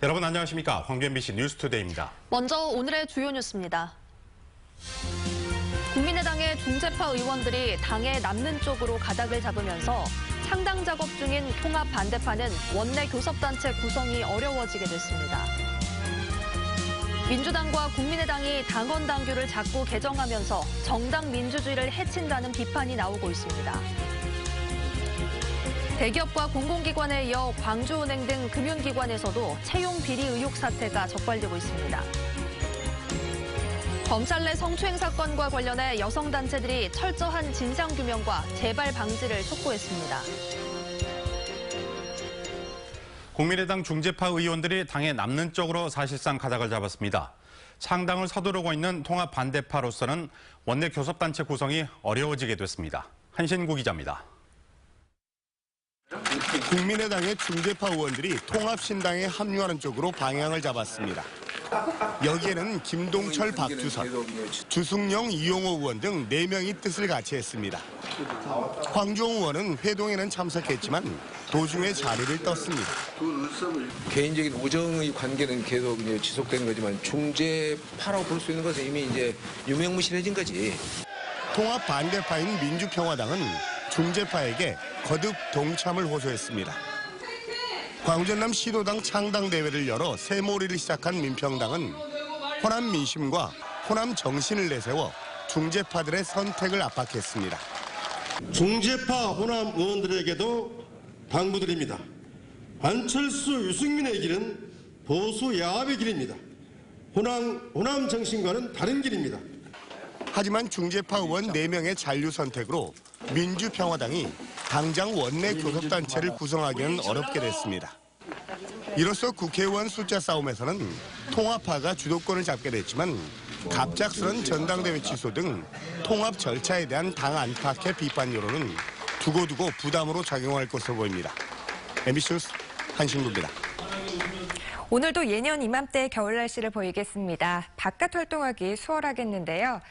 여러분 안녕하십니까? 황교안BC 뉴스투데이입니다. 먼저 오늘의 주요 뉴스입니다. 국민의당의 중재파 의원들이 당에 남는 쪽으로 가닥을 잡으면서 창당 작업 중인 통합 반대파는 원내 교섭단체 구성이 어려워지게 됐습니다. 민주당과 국민의당이 당원 당규를 자꾸 개정하면서 정당 민주주의를 해친다는 비판이 나오고 있습니다. 대기업과 공공기관에 이어 광주은행 등 금융기관에서도 채용 비리 의혹 사태가 적발되고 있습니다. 검찰 내 성추행 사건과 관련해 여성단체들이 철저한 진상규명과 재발 방지를 촉구했습니다. 국민의당 중재파 의원들이 당에 남는 쪽으로 사실상 가닥을 잡았습니다. 창당을 서두르고 있는 통합 반대파로서는 원내 교섭단체 구성이 어려워지게 됐습니다. 한신구 기자입니다. 국민의당의 중재파 의원들이 통합신당에 합류하는 쪽으로 방향을 잡았습니다. 여기에는 김동철, 박주선, 주승용, 이용호 의원 등 4명이 뜻을 같이 했습니다. 황교안 의원은 회동에는 참석했지만 도중에 자리를 떴습니다. 개인적인 우정의 관계는 계속 지속되는 거지만 중재파라고 볼 수 있는 것은 이미 이제 유명무실해진 거지. 통합 반대파인 민주평화당은 중재파에게 거듭 동참을 호소했습니다. 광전남 시도당 창당대회를 열어 새몰이를 시작한 민평당은 호남 민심과 호남 정신을 내세워 중재파들의 선택을 압박했습니다. 중재파 호남 의원들에게도 당부드립니다. 안철수, 유승민의 길은 보수 야합의 길입니다. 호남 정신과는 다른 길입니다. 하지만 중재파 의원 4명의 잔류 선택으로 민주평화당이 당장 원내 교섭단체를 구성하기는 어렵게 됐습니다. 이로써 국회의원 숫자 싸움에서는 통합파가 주도권을 잡게 됐지만 갑작스런 전당대회 취소 등 통합 절차에 대한 당 안팎의 비판 여론은 두고두고 부담으로 작용할 것으로 보입니다. MBC 뉴스 한신구입니다. 오늘도 예년 이맘때 겨울 날씨를 보이겠습니다. 바깥 활동하기 수월하겠는데요.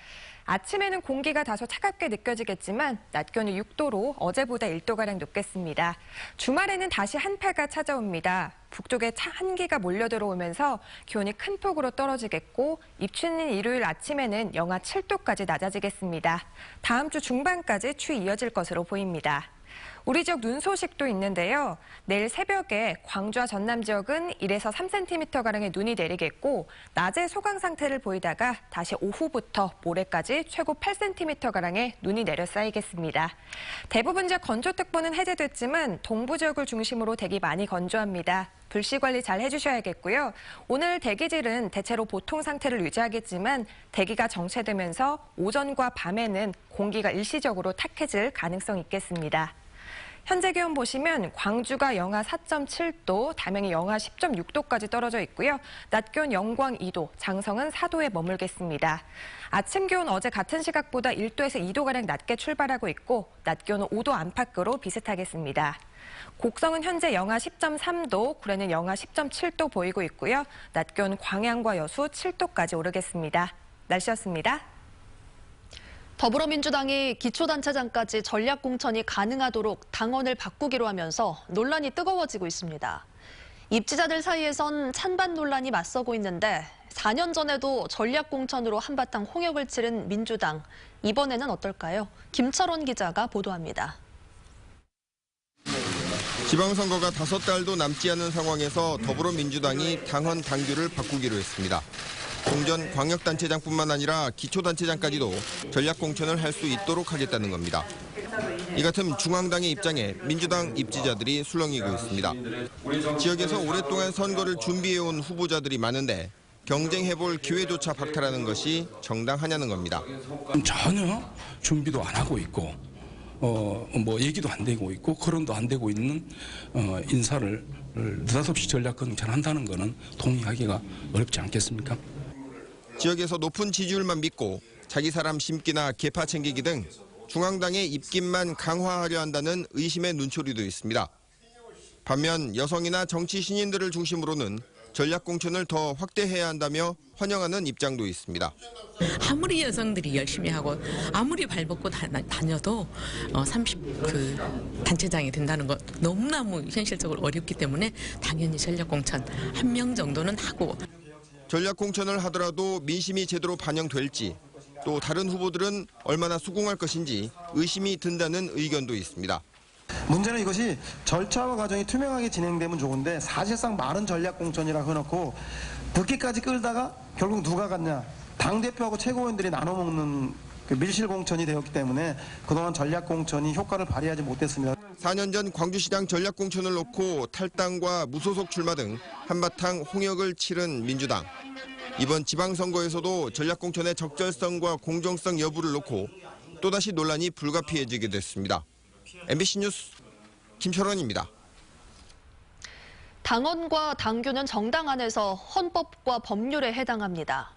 아침에는 공기가 다소 차갑게 느껴지겠지만 낮 기온은 6도로 어제보다 1도가량 높겠습니다. 주말에는 다시 한파가 찾아옵니다. 북쪽에 한기가 몰려 들어오면서 기온이 큰 폭으로 떨어지겠고 입추는 일요일 아침에는 영하 7도까지 낮아지겠습니다. 다음 주 중반까지 추위 이어질 것으로 보입니다. 우리 지역 눈 소식도 있는데요. 내일 새벽에 광주와 전남 지역은 1에서 3cm가량의 눈이 내리겠고 낮에 소강 상태를 보이다가 다시 오후부터 모레까지 최고 8cm가량의 눈이 내려 쌓이겠습니다. 대부분 지역 건조특보는 해제됐지만 동부 지역을 중심으로 대기 많이 건조합니다. 불씨 관리 잘 해주셔야겠고요. 오늘 대기질은 대체로 보통 상태를 유지하겠지만 대기가 정체되면서 오전과 밤에는 공기가 일시적으로 탁해질 가능성이 있겠습니다. 현재 기온 보시면 광주가 영하 4.7도, 담양이 영하 10.6도까지 떨어져 있고요. 낮 기온 영광 2도, 장성은 4도에 머물겠습니다. 아침 기온 어제 같은 시각보다 1도에서 2도가량 낮게 출발하고 있고 낮 기온은 5도 안팎으로 비슷하겠습니다. 곡성은 현재 영하 10.3도, 구례는 영하 10.7도 보이고 있고요. 낮 기온 광양과 여수 7도까지 오르겠습니다. 날씨였습니다. 더불어민주당이 기초단체장까지 전략공천이 가능하도록 당원을 바꾸기로 하면서 논란이 뜨거워지고 있습니다. 입지자들 사이에선 찬반 논란이 맞서고 있는데 4년 전에도 전략공천으로 한바탕 홍역을 치른 민주당. 이번에는 어떨까요? 김철원 기자가 보도합니다. 지방선거가 5달도 남지 않은 상황에서 더불어민주당이 당헌 당규를 바꾸기로 했습니다. 공전 광역단체장뿐만 아니라 기초단체장까지도 전략공천을 할 수 있도록 하겠다는 겁니다. 이 같은 중앙당의 입장에 민주당 입지자들이 술렁이고 있습니다. 지역에서 오랫동안 선거를 준비해온 후보자들이 많은데 경쟁해볼 기회조차 박탈하는 것이 정당하냐는 겁니다. 전혀 준비도 안 하고 있고 얘기도 안 되고 있고 거론도 안 되고 있는 인사를 느닷없이 전략공천한다는 거는 동의하기가 어렵지 않겠습니까? 지역에서 높은 지지율만 믿고 자기 사람 심기나 계파 챙기기 등 중앙당의 입김만 강화하려 한다는 의심의 눈초리도 있습니다. 반면 여성이나 정치 신인들을 중심으로는 전략공천을 더 확대해야 한다며 환영하는 입장도 있습니다. 아무리 여성들이 열심히 하고 아무리 발벗고 다녀도 30 단체장이 된다는 것 너무너무 현실적으로 어렵기 때문에 당연히 전략공천 1명 정도는 하고. 전략공천을 하더라도 민심이 제대로 반영될지 또 다른 후보들은 얼마나 수긍할 것인지 의심이 든다는 의견도 있습니다. 문제는 이것이 절차와 과정이 투명하게 진행되면 좋은데 사실상 마른 전략공천이라고 해놓고 늦게까지 끌다가 결국 누가 갔냐. 당대표하고 최고위원들이 나눠먹는 밀실공천이 되었기 때문에 그동안 전략공천이 효과를 발휘하지 못했습니다. 4년 전 광주시장 전략공천을 놓고 탈당과 무소속 출마 등 한바탕 홍역을 치른 민주당. 이번 지방선거에서도 전략공천의 적절성과 공정성 여부를 놓고 또다시 논란이 불가피해지게 됐습니다. MBC 뉴스 김철원입니다. 당원과 당규는 정당 안에서 헌법과 법률에 해당합니다.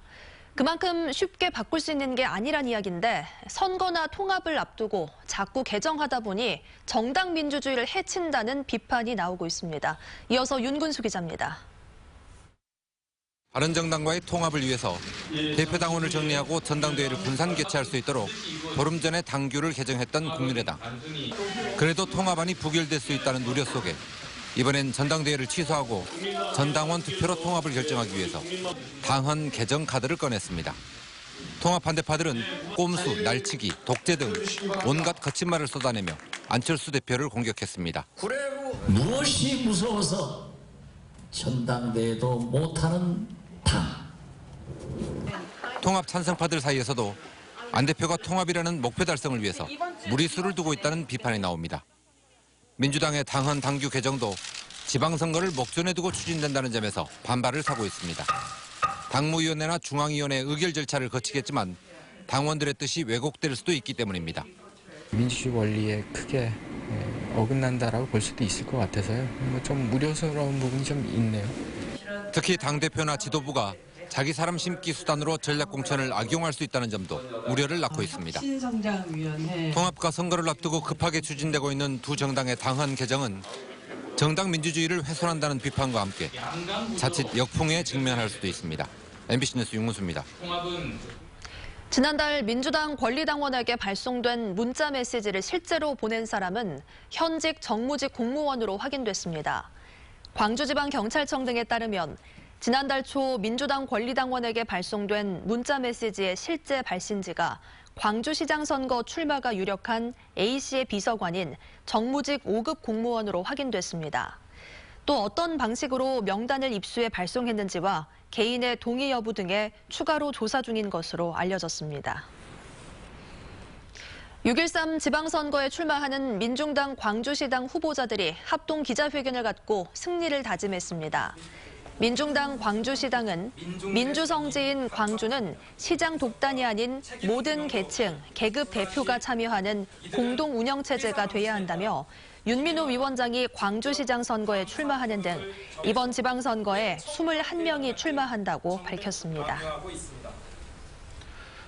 그만큼 쉽게 바꿀 수 있는 게 아니란 이야기인데 선거나 통합을 앞두고 자꾸 개정하다 보니 정당 민주주의를 해친다는 비판이 나오고 있습니다. 이어서 윤근수 기자입니다. 바른정당과의 통합을 위해서 대표 당원을 정리하고 전당대회를 분산 개최할 수 있도록 보름 전에 당규를 개정했던 국민의당. 그래도 통합안이 부결될 수 있다는 우려 속에 이번엔 전당대회를 취소하고 전당원 투표로 통합을 결정하기 위해서 당헌 개정 카드를 꺼냈습니다. 통합 반대파들은 꼼수, 날치기, 독재 등 온갖 거친 말을 쏟아내며 안철수 대표를 공격했습니다. 무엇이 무서워서 전당대회도 못하는 당. 통합 찬성파들 사이에서도 안 대표가 통합이라는 목표 달성을 위해서 무리수를 두고 있다는 비판이 나옵니다. 민주당의 당헌 당규 개정도 지방선거를 목전에 두고 추진된다는 점에서 반발을 사고 있습니다. 당무위원회나 중앙위원회 의결 절차를 거치겠지만 당원들의 뜻이 왜곡될 수도 있기 때문입니다. 민주주의 원리에 크게 어긋난다라고 볼 수도 있을 것 같아서요. 좀 우려스러운 부분이 좀 있네요. 특히 당대표나 지도부가 자기 사람 심기 수단으로 전략공천을 악용할 수 있다는 점도 우려를 낳고 있습니다. 통합과 선거를 앞두고 급하게 추진되고 있는 두 정당의 당헌 개정은 정당 민주주의를 훼손한다는 비판과 함께 자칫 역풍에 직면할 수도 있습니다. MBC 뉴스 윤문수입니다. 지난달 민주당 권리당원에게 발송된 문자 메시지를 실제로 보낸 사람은 현직 정무직 공무원으로 확인됐습니다. 광주지방경찰청 등에 따르면 지난달 초 민주당 권리당원에게 발송된 문자 메시지의 실제 발신지가 광주시장 선거 출마가 유력한 A씨의 비서관인 정무직 5급 공무원으로 확인됐습니다. 또 어떤 방식으로 명단을 입수해 발송했는지와 개인의 동의 여부 등에 추가로 조사 중인 것으로 알려졌습니다. 6.13 지방선거에 출마하는 민중당 광주시당 후보자들이 합동 기자회견을 갖고 승리를 다짐했습니다. 민중당 광주시당은 민주성지인 광주는 시장 독단이 아닌 모든 계층, 계급 대표가 참여하는 공동 운영체제가 돼야 한다며 윤민호 위원장이 광주시장 선거에 출마하는 등 이번 지방선거에 21명이 출마한다고 밝혔습니다.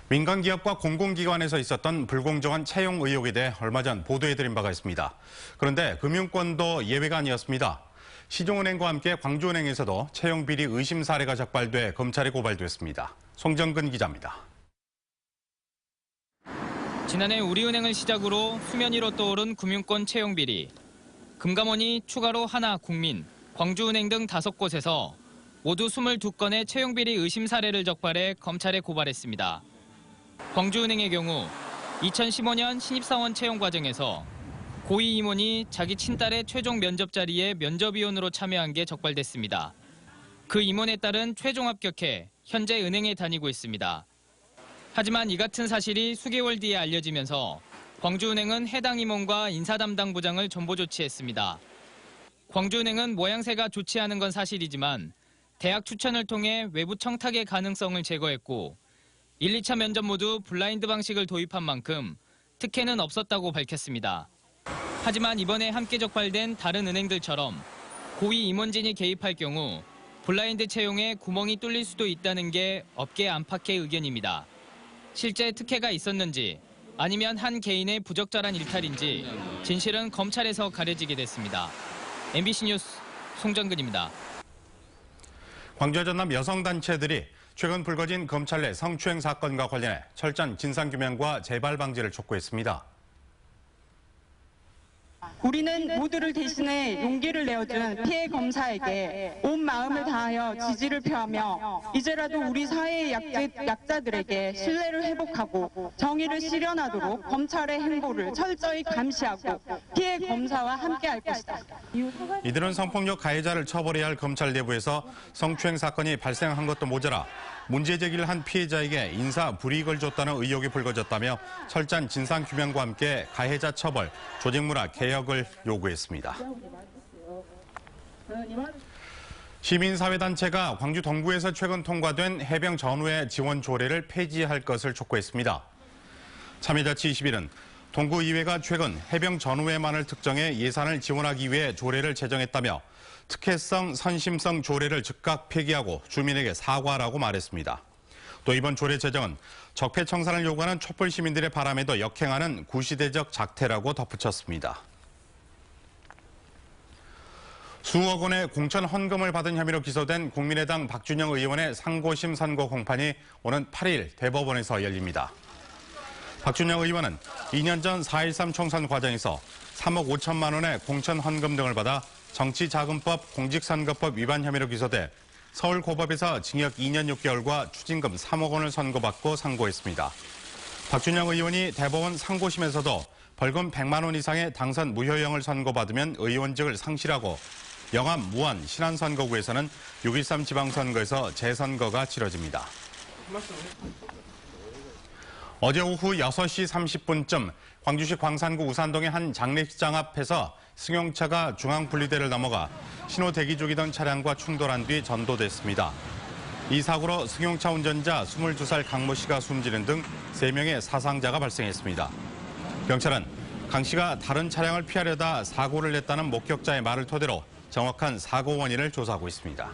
민간기업과 공공기관에서 있었던 불공정한 채용 의혹에 대해 얼마 전 보도해드린 바가 있습니다. 그런데 금융권도 예외가 아니었습니다. 시중은행과 함께 광주은행에서도 채용 비리 의심 사례가 적발돼 검찰에 고발됐습니다. 송정근 기자입니다. 지난해 우리은행을 시작으로 수면 위로 떠오른 금융권 채용 비리. 금감원이 추가로 하나국민, 광주은행 등 5곳에서 모두 22건의 채용 비리 의심 사례를 적발해 검찰에 고발했습니다. 광주은행의 경우 2015년 신입사원 채용 과정에서 고위 임원이 자기 친딸의 최종 면접 자리에 면접위원으로 참여한 게 적발됐습니다. 그 임원에 따른 최종 합격해 현재 은행에 다니고 있습니다. 하지만 이 같은 사실이 수개월 뒤에 알려지면서 광주은행은 해당 임원과 인사담당부장을 전보 조치했습니다. 광주은행은 모양새가 좋지 않은 건 사실이지만 대학 추천을 통해 외부 청탁의 가능성을 제거했고 1, 2차 면접 모두 블라인드 방식을 도입한 만큼 특혜는 없었다고 밝혔습니다. 하지만 이번에 함께 적발된 다른 은행들처럼 고위 임원진이 개입할 경우 블라인드 채용에 구멍이 뚫릴 수도 있다는 게 업계 안팎의 의견입니다. 실제 특혜가 있었는지 아니면 한 개인의 부적절한 일탈인지 진실은 검찰에서 가려지게 됐습니다. MBC 뉴스 송정근입니다. 광주와 전남 여성단체들이 최근 불거진 검찰 내 성추행 사건과 관련해 철저한 진상규명과 재발 방지를 촉구했습니다. 우리는 모두를 대신해 용기를 내어준 피해 검사에게 온 마음을 다하여 지지를 표하며 이제라도 우리 사회의 약자들에게 신뢰를 회복하고 정의를 실현하도록 검찰의 행보를 철저히 감시하고 피해 검사와 함께할 것이다. 이들은 성폭력 가해자를 처벌해야 할 검찰 내부에서 성추행 사건이 발생한 것도 모자라 문제 제기를 한 피해자에게 인사 불이익을 줬다는 의혹이 불거졌다며 철저한 진상규명과 함께 가해자 처벌, 조직문화 개혁을 요구했습니다. 시민사회단체가 광주 동구에서 최근 통과된 해병 전후회 지원 조례를 폐지할 것을 촉구했습니다. 참여자치 21은 동구의회가 최근 해병 전후회만을 특정해 예산을 지원하기 위해 조례를 제정했다며 특혜성, 선심성 조례를 즉각 폐기하고 주민에게 사과하라고 말했습니다. 또 이번 조례 제정은 적폐청산을 요구하는 촛불 시민들의 바람에도 역행하는 구시대적 작태라고 덧붙였습니다. 수억 원의 공천 헌금을 받은 혐의로 기소된 국민의당 박준영 의원의 상고심 선고 공판이 오는 8일 대법원에서 열립니다. 박준영 의원은 2년 전 4.13 총선 과정에서 3억 5천만 원의 공천 헌금 등을 받아 정치자금법, 공직선거법 위반 혐의로 기소돼 서울고법에서 징역 2년 6개월과 추징금 3억 원을 선고받고 상고했습니다. 박준영 의원이 대법원 상고심에서도 벌금 100만 원 이상의 당선 무효형을 선고받으면 의원직을 상실하고 영암, 무안, 신안 선거구에서는 6.13 지방선거에서 재선거가 치러집니다. 어제 오후 6시 30분쯤 광주시 광산구 우산동의 한 장례식장 앞에서 승용차가 중앙분리대를 넘어가 신호 대기 중이던 차량과 충돌한 뒤 전도됐습니다. 이 사고로 승용차 운전자 22살 강모 씨가 숨지는 등 3명의 사상자가 발생했습니다. 경찰은 강 씨가 다른 차량을 피하려다 사고를 냈다는 목격자의 말을 토대로 정확한 사고 원인을 조사하고 있습니다.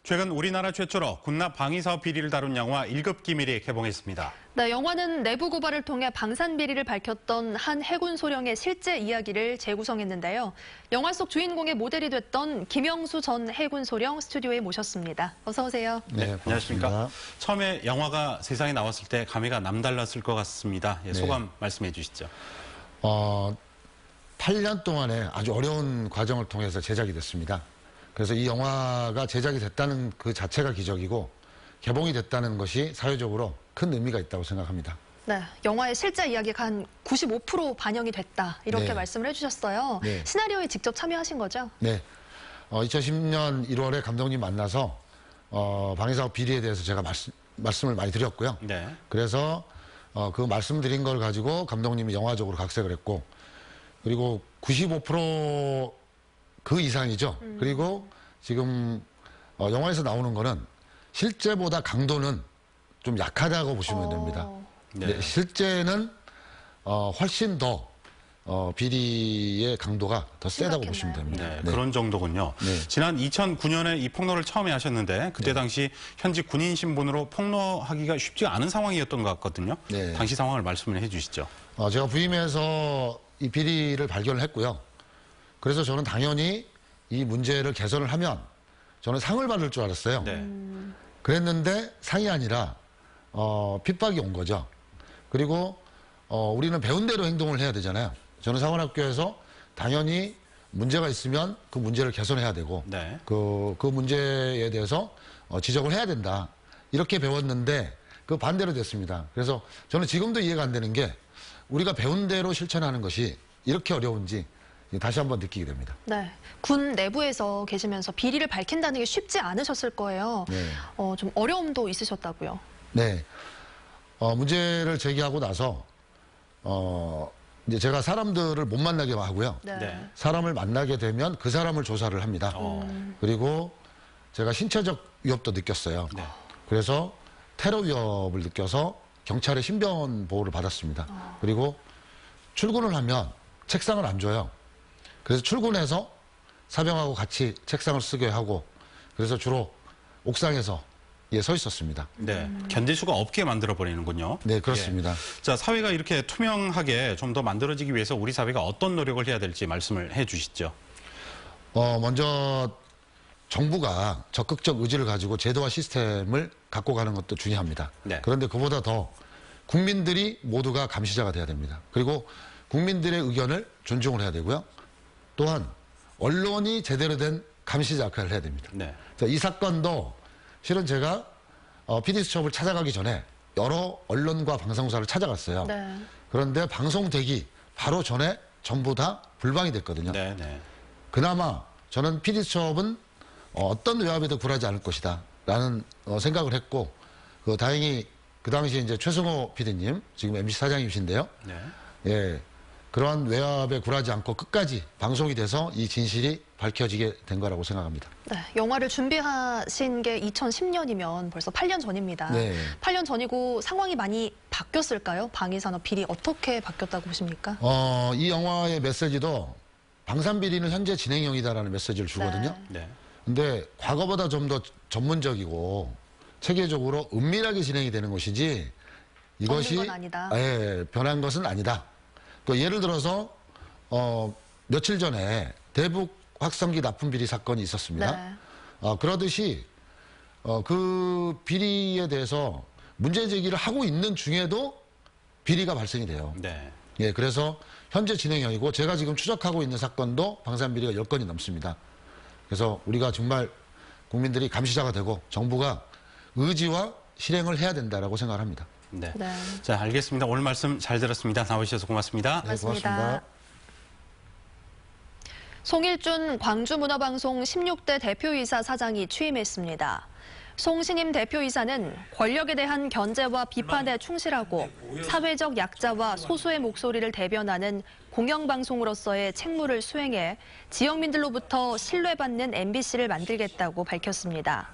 최근 우리나라 최초로 군납 방위사업 비리를 다룬 영화 1급 기밀이 개봉했습니다. 네, 영화는 내부 고발을 통해 방산 비리를 밝혔던 한 해군 소령의 실제 이야기를 재구성했는데요. 영화 속 주인공의 모델이 됐던 김영수 전 해군 소령 스튜디오에 모셨습니다. 어서 오세요. 네, 안녕하십니까. 처음에 영화가 세상에 나왔을 때 감회가 남달랐을 것 같습니다. 예, 소감 말씀해 주시죠. 8년 동안의 아주 어려운 과정을 통해서 제작이 됐습니다. 그래서 이 영화가 제작이 됐다는 그 자체가 기적이고 개봉이 됐다는 것이 사회적으로 큰 의미가 있다고 생각합니다. 네, 영화의 실제 이야기가 한 95% 반영이 됐다 이렇게 말씀을 해주셨어요. 네. 시나리오에 직접 참여하신 거죠? 네, 2010년 1월에 감독님 만나서 방위사업 비리에 대해서 제가 말씀을 많이 드렸고요. 네. 그래서 그 말씀드린 걸 가지고 감독님이 영화적으로 각색을 했고 그리고 95% 그 이상이죠. 그리고 지금 영화에서 나오는 거는 실제보다 강도는 좀 약하다고 보시면 됩니다. 네, 실제는 훨씬 더 비리의 강도가 더 세다고 보시면 됩니다. 네, 그런 정도군요. 지난 2009년에 이 폭로를 처음에 하셨는데 그때 당시 현직 군인 신분으로 폭로하기가 쉽지가 않은 상황이었던 것 같거든요. 당시 상황을 말씀을 해주시죠. 제가 부임해서 이 비리를 발견을 했고요. 그래서 저는 당연히 이 문제를 개선을 하면 저는 상을 받을 줄 알았어요. 그랬는데 상이 아니라 핍박이 온 거죠. 그리고 우리는 배운 대로 행동을 해야 되잖아요. 저는 사관학교에서 당연히 문제가 있으면 그 문제를 개선해야 되고 그 문제에 대해서 지적을 해야 된다. 이렇게 배웠는데 그 반대로 됐습니다. 그래서 저는 지금도 이해가 안 되는 게 우리가 배운 대로 실천하는 것이 이렇게 어려운지 다시 한번 느끼게 됩니다. 네, 군 내부에서 계시면서 비리를 밝힌다는 게 쉽지 않으셨을 거예요. 좀 어려움도 있으셨다고요? 네, 문제를 제기하고 나서 이제 제가 사람들을 못 만나게 하고요. 사람을 만나게 되면 그 사람을 조사를 합니다. 그리고 제가 신체적 위협도 느꼈어요. 그래서 테러 위협을 느껴서 경찰의 신변 보호를 받았습니다. 그리고 출근을 하면 책상을 안 줘요. 그래서 출근해서 사병하고 같이 책상을 쓰게 하고 그래서 주로 옥상에서 서 있었습니다. 네, 견딜 수가 없게 만들어버리는군요. 네, 그렇습니다. 예. 자, 사회가 이렇게 투명하게 좀 더 만들어지기 위해서 우리 사회가 어떤 노력을 해야 될지 말씀을 해주시죠. 먼저 정부가 적극적 의지를 가지고 제도와 시스템을 갖고 가는 것도 중요합니다. 네. 그런데 그보다 더 국민들이 모두가 감시자가 돼야 됩니다. 그리고 국민들의 의견을 존중을 해야 되고요. 또한 언론이 제대로 된 감시자 역할을 해야 됩니다. 네. 이 사건도 실은 제가 PD수첩을 찾아가기 전에 여러 언론과 방송사를 찾아갔어요. 네. 그런데 방송되기 바로 전에 전부 다 불방이 됐거든요. 네, 네. 그나마 저는 PD수첩은 어떤 외압에도 굴하지 않을 것이다 라는 생각을 했고, 다행히 그 당시에 이제 최승호 PD님, 지금 MBC 사장님이신데요. 네. 예, 그러한 외압에 굴하지 않고 끝까지 방송이 돼서 이 진실이 밝혀지게 된 거라고 생각합니다. 네, 영화를 준비하신 게 2010년이면 벌써 8년 전입니다. 네. 8년 전이고 상황이 많이 바뀌었을까요? 방위산업 비리 어떻게 바뀌었다고 보십니까? 이 영화의 메시지도 방산비리는 현재 진행형이다라는 메시지를 주거든요. 네. 근데 과거보다 좀 더 전문적이고 체계적으로 은밀하게 진행이 되는 것이지 이것이 없는 건 아니다. 변한 것은 아니다. 또 예를 들어서 며칠 전에 대북 확성기 납품 비리 사건이 있었습니다. 네. 그러듯이 그 비리에 대해서 문제 제기를 하고 있는 중에도 비리가 발생이 돼요. 네. 예, 그래서 현재 진행형이고 제가 지금 추적하고 있는 사건도 방산비리가 10건이 넘습니다. 그래서 우리가 정말 국민들이 감시자가 되고 정부가 의지와 실행을 해야 된다라고 생각을 합니다. 네. 네. 자, 알겠습니다. 오늘 말씀 잘 들었습니다. 나오셔서 고맙습니다. 네, 고맙습니다. 송일준 광주문화방송 16대 대표이사 사장이 취임했습니다. 송신임 대표이사는 권력에 대한 견제와 비판에 충실하고 사회적 약자와 소수의 목소리를 대변하는 공영방송으로서의 책무를 수행해 지역민들로부터 신뢰받는 MBC를 만들겠다고 밝혔습니다.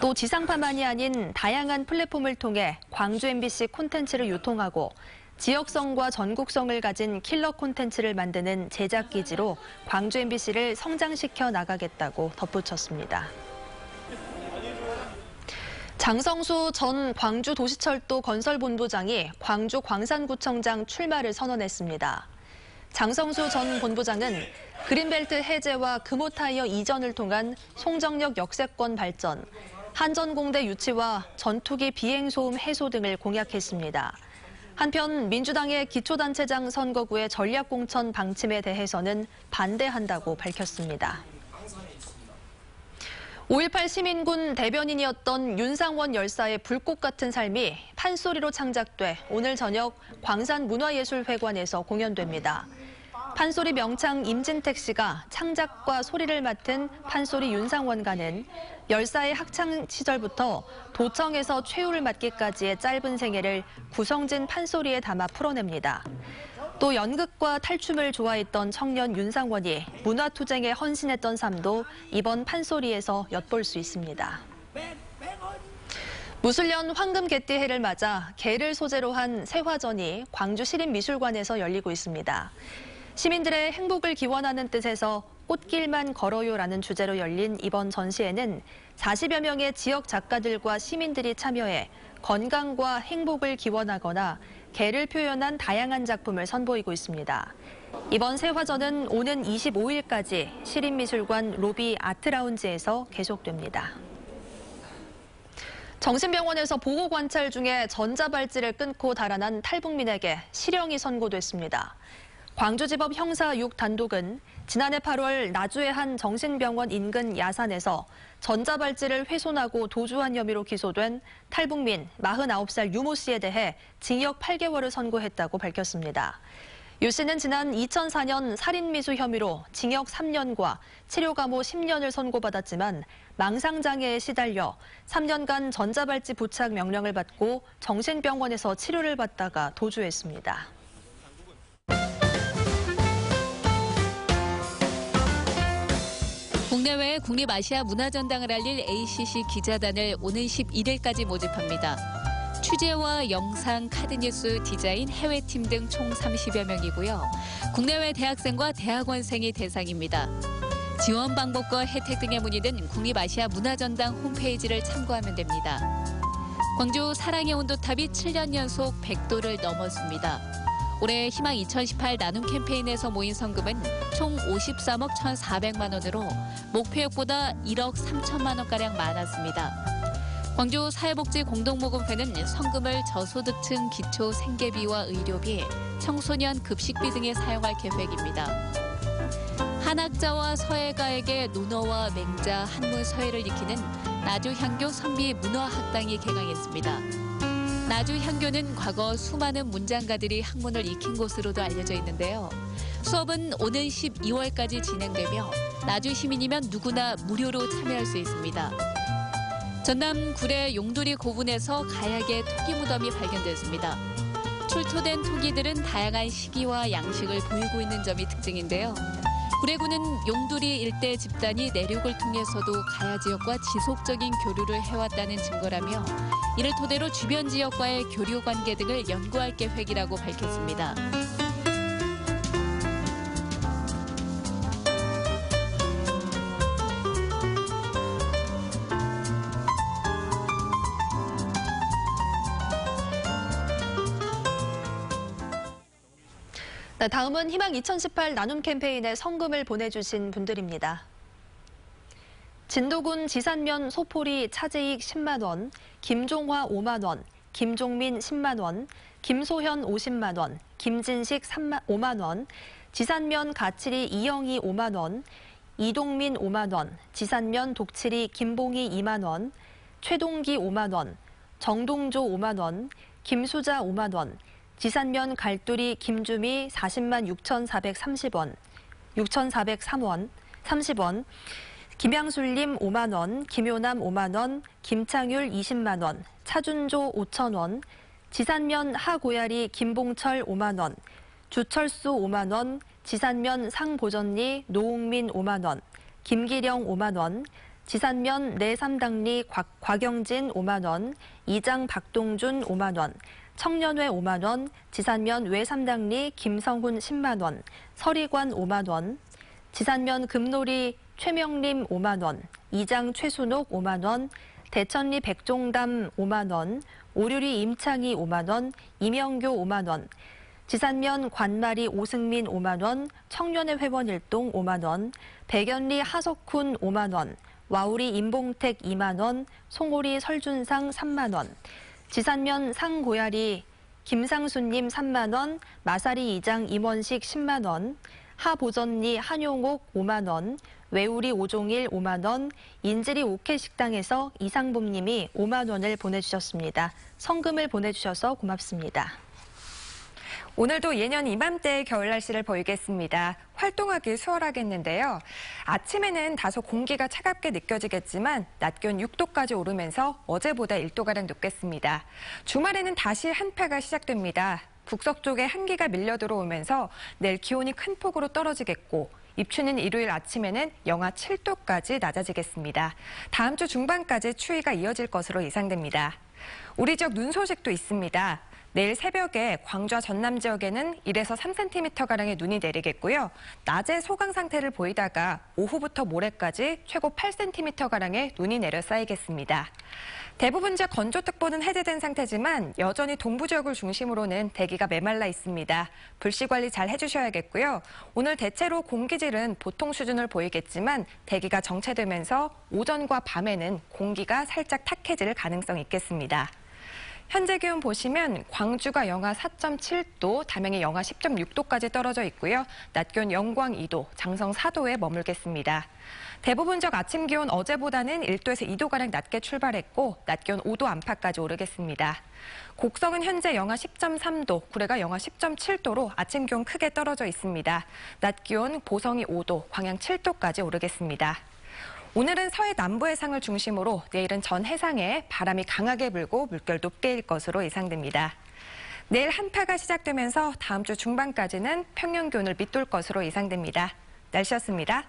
또 지상파만이 아닌 다양한 플랫폼을 통해 광주 MBC 콘텐츠를 유통하고 지역성과 전국성을 가진 킬러 콘텐츠를 만드는 제작 기지로 광주 MBC를 성장시켜 나가겠다고 덧붙였습니다. 장성수 전 광주도시철도 건설본부장이 광주 광산구청장 출마를 선언했습니다. 장성수 전 본부장은 그린벨트 해제와 금호타이어 이전을 통한 송정역 역세권 발전, 한전공대 유치와 전투기 비행소음 해소 등을 공약했습니다. 한편 민주당의 기초단체장 선거구의 전략공천 방침에 대해서는 반대한다고 밝혔습니다. 5.18 시민군 대변인이었던 윤상원 열사의 불꽃 같은 삶이 판소리로 창작돼 오늘 저녁 광산문화예술회관에서 공연됩니다. 판소리 명창 임진택 씨가 창작과 소리를 맡은 판소리 윤상원가는 열사의 학창 시절부터 도청에서 최후를 맞기까지의 짧은 생애를 구성진 판소리에 담아 풀어냅니다. 또 연극과 탈춤을 좋아했던 청년 윤상원이 문화투쟁에 헌신했던 삶도 이번 판소리에서 엿볼 수 있습니다. 무술년 황금개띠해를 맞아 개를 소재로 한 세화전이 광주시립미술관에서 열리고 있습니다. 시민들의 행복을 기원하는 뜻에서 꽃길만 걸어요라는 주제로 열린 이번 전시회는 40여 명의 지역 작가들과 시민들이 참여해 건강과 행복을 기원하거나 개를 표현한 다양한 작품을 선보이고 있습니다. 이번 세화전은 오는 25일까지 시립미술관 로비 아트라운지에서 계속됩니다. 정신병원에서 보호관찰 중에 전자발찌를 끊고 달아난 탈북민에게 실형이 선고됐습니다. 광주지법 형사 6단독은 지난해 8월 나주의 한 정신병원 인근 야산에서 전자발찌를 훼손하고 도주한 혐의로 기소된 탈북민 49살 유모 씨에 대해 징역 8개월을 선고했다고 밝혔습니다. 유 씨는 지난 2004년 살인미수 혐의로 징역 3년과 치료감호 10년을 선고받았지만 망상장애에 시달려 3년간 전자발찌 부착 명령을 받고 정신병원에서 치료를 받다가 도주했습니다. 국내외 국립아시아 문화전당을 알릴 ACC 기자단을 오는 11일까지 모집합니다. 취재와 영상, 카드뉴스, 디자인, 해외팀 등 총 30여 명이고요. 국내외 대학생과 대학원생이 대상입니다. 지원 방법과 혜택 등의 문의는 국립아시아 문화전당 홈페이지를 참고하면 됩니다. 광주 사랑의 온도탑이 7년 연속 100도를 넘었습니다. 올해 희망 2018 나눔 캠페인에서 모인 성금은 총 53억 1,400만 원으로 목표액보다 1억 3천만 원가량 많았습니다. 광주 사회복지공동모금회는 성금을 저소득층 기초 생계비와 의료비, 청소년 급식비 등에 사용할 계획입니다. 한학자와 서예가에게 논어와 맹자, 한문, 서예를 익히는 나주향교 선비 문화학당이 개강했습니다. 나주향교는 과거 수많은 문장가들이 학문을 익힌 곳으로도 알려져 있는데요. 수업은 오는 12월까지 진행되며 나주 시민이면 누구나 무료로 참여할 수 있습니다. 전남 구례 용두리 고분에서 가야계 토기 무덤이 발견됐습니다. 출토된 토기들은 다양한 시기와 양식을 보이고 있는 점이 특징인데요. 구례군은 용두리 일대 집단이 내륙을 통해서도 가야 지역과 지속적인 교류를 해왔다는 증거라며 이를 토대로 주변 지역과의 교류 관계 등을 연구할 계획이라고 밝혔습니다. 네, 다음은 희망 2018 나눔 캠페인에 성금을 보내주신 분들입니다. 진도군 지산면 소포리 차재익 10만 원, 김종화 5만 원, 김종민 10만 원, 김소현 50만 원, 김진식 5만 원, 지산면 가칠이 이영희 5만 원, 이동민 5만 원, 지산면 독칠이 김봉희 2만 원, 최동기 5만 원, 정동조 5만 원, 김수자 5만 원, 지산면 갈두리 김주미 40만 6,430원, 6,403원, 30원, 김양술님 5만 원, 김효남 5만 원, 김창율 20만 원, 차준조 5천 원, 지산면 하고야리 김봉철 5만 원, 주철수 5만 원, 지산면 상보전리 노웅민 5만 원, 김기령 5만 원, 지산면 내삼당리 곽영진 5만 원, 이장 박동준 5만 원, 청년회 5만 원, 지산면 외삼당리 김성훈 10만 원, 서리관 5만 원, 지산면 금놀이 최명림 5만 원, 이장 최순옥 5만 원, 대천리 백종담 5만 원, 오류리 임창희 5만 원, 이명교 5만 원, 지산면 관마리 오승민 5만 원, 청년회 회원 일동 5만 원, 백연리 하석훈 5만 원, 와우리 임봉택 2만 원, 송오리 설준상 3만 원, 지산면 상고야리 김상수님 3만 원, 마사리 이장 임원식 10만 원, 하보전리 한용옥 5만 원, 외우리 오종일 5만 원, 인지리 오케식당에서 이상범님이 5만 원을 보내주셨습니다. 성금을 보내주셔서 고맙습니다. 오늘도 예년 이맘때의 겨울 날씨를 보이겠습니다. 활동하기 수월하겠는데요. 아침에는 다소 공기가 차갑게 느껴지겠지만 낮 기온 6도까지 오르면서 어제보다 1도가량 높겠습니다. 주말에는 다시 한파가 시작됩니다. 북서쪽에 한기가 밀려 들어오면서 내일 기온이 큰 폭으로 떨어지겠고 입추는 일요일 아침에는 영하 7도까지 낮아지겠습니다. 다음 주 중반까지 추위가 이어질 것으로 예상됩니다. 우리 지역 눈 소식도 있습니다. 내일 새벽에 광주와 전남 지역에는 1에서 3cm가량의 눈이 내리겠고요. 낮에 소강 상태를 보이다가 오후부터 모레까지 최고 8cm가량의 눈이 내려 쌓이겠습니다. 대부분 지역 건조특보는 해제된 상태지만 여전히 동부 지역을 중심으로는 대기가 메말라 있습니다. 불씨 관리 잘 해주셔야겠고요. 오늘 대체로 공기질은 보통 수준을 보이겠지만 대기가 정체되면서 오전과 밤에는 공기가 살짝 탁해질 가능성이 있겠습니다. 현재 기온 보시면 광주가 영하 4.7도, 담양이 영하 10.6도까지 떨어져 있고요. 낮 기온 영광 2도, 장성 4도에 머물겠습니다. 대부분 지역 아침 기온 어제보다는 1도에서 2도가량 낮게 출발했고 낮 기온 5도 안팎까지 오르겠습니다. 곡성은 현재 영하 10.3도, 구례가 영하 10.7도로 아침 기온 크게 떨어져 있습니다. 낮 기온 보성이 5도, 광양 7도까지 오르겠습니다. 오늘은 서해 남부 해상을 중심으로 내일은 전 해상에 바람이 강하게 불고 물결 높게 일 것으로 예상됩니다. 내일 한파가 시작되면서 다음 주 중반까지는 평년 기온을 밑돌 것으로 예상됩니다. 날씨였습니다.